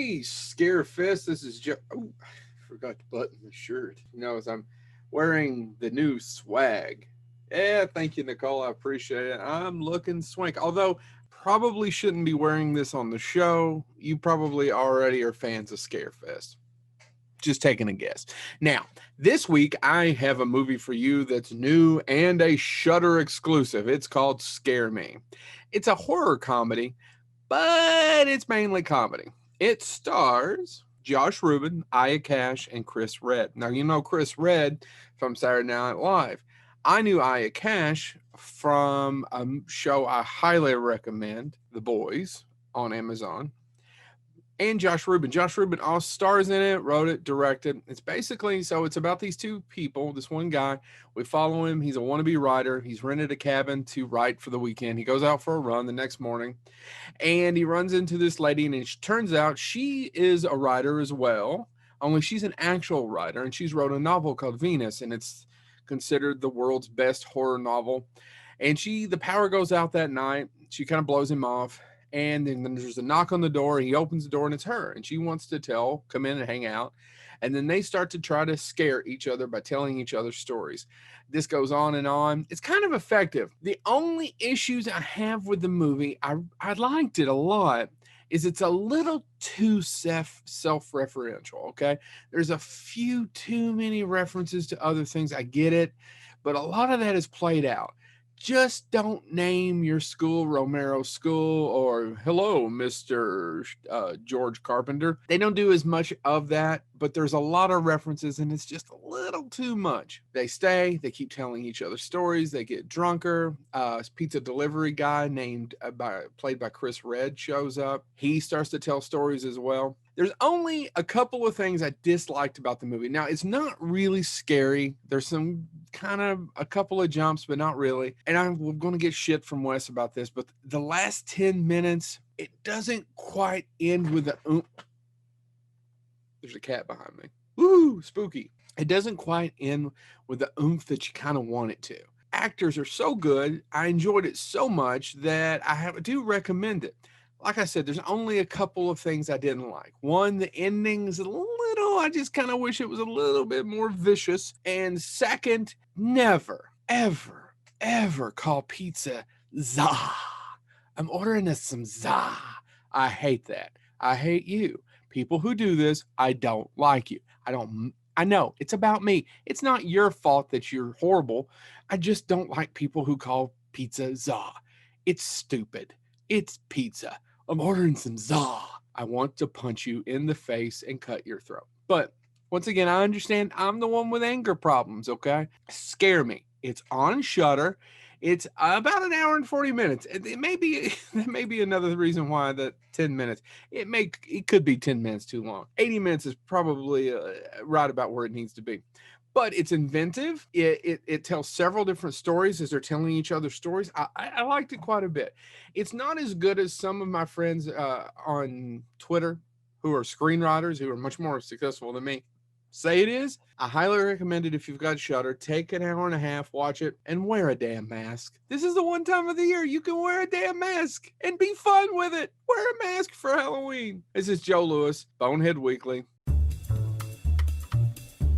Hey, Scarefest. This is Joe. Oh, I forgot to button the shirt. As I'm wearing the new swag. Yeah, thank you, Nicole. I appreciate it. I'm looking swank. Although, probably shouldn't be wearing this on the show. You probably already are fans of Scarefest. Just taking a guess. Now, this week I have a movie for you that's new and a Shudder exclusive. It's called Scare Me. It's a horror comedy, but it's mainly comedy. It stars Josh Rubin, Aya Cash, and Chris Redd. Now, you know Chris Redd from Saturday Night Live. I knew Aya Cash from a show I highly recommend, The Boys, on Amazon. And Josh Rubin. Josh Rubin all stars in it, wrote it, directed. It's about these two people, this one guy. We follow him. He's a wannabe writer. He's rented a cabin to write for the weekend. He goes out for a run the next morning and he runs into this lady, and it turns out she is a writer as well, only she's an actual writer, and she's wrote a novel called Venus, and it's considered the world's best horror novel. And the power goes out that night. She kind of blows him off. And then there's a knock on the door. He opens the door and it's her. And she wants to come in and hang out. And then they start to try to scare each other by telling each other stories. This goes on and on. It's kind of effective. The only issues I have with the movie, I liked it a lot, is it's a little too self-referential, okay? There's a few too many references to other things. I get it. But a lot of that is played out. Just don't name your school Romero School or hello, Mr. George Carpenter. They don't do as much of that, but there's a lot of references and it's just a little too much. They keep telling each other stories. They get drunker. Pizza delivery guy played by Chris Redd shows up. He starts to tell stories as well. There's only a couple of things I disliked about the movie. Now, it's not really scary. There's some a couple of jumps, but not really. And I'm going to get shit from Wes about this, but the last 10 minutes, it doesn't quite end with there's a cat behind me. Woo, spooky. It doesn't quite end with the oomph that you kind of want it to. Actors are so good. I enjoyed it so much that I do recommend it. Like I said, there's only a couple of things I didn't like. One, the ending is I just kind of wish it was a little bit more vicious. And second, never, ever, ever call pizza za. I'm ordering us some za. I hate that. I hate you. People who do this, I don't like you. I know it's about me. It's not your fault that you're horrible. I just don't like people who call pizza za. It's stupid. It's pizza. I'm ordering some za. I want to punch you in the face and cut your throat. But once again, I understand I'm the one with anger problems, okay? Scare Me. It's on Shudder. It's about an hour and 40 minutes. That may be another reason why that 10 minutes. It could be 10 minutes too long. 80 minutes is probably right about where it needs to be. But it's inventive. It tells several different stories as they're telling each other stories. I liked it quite a bit. It's not as good as some of my friends on Twitter who are screenwriters who are much more successful than me say it is. I highly recommend it if you've got Shudder. Take an hour and a half, watch it, and wear a damn mask. This is the one time of the year you can wear a damn mask and be fun with it. Wear a mask for Halloween. This is Joe Lewis, Bonehead Weekly.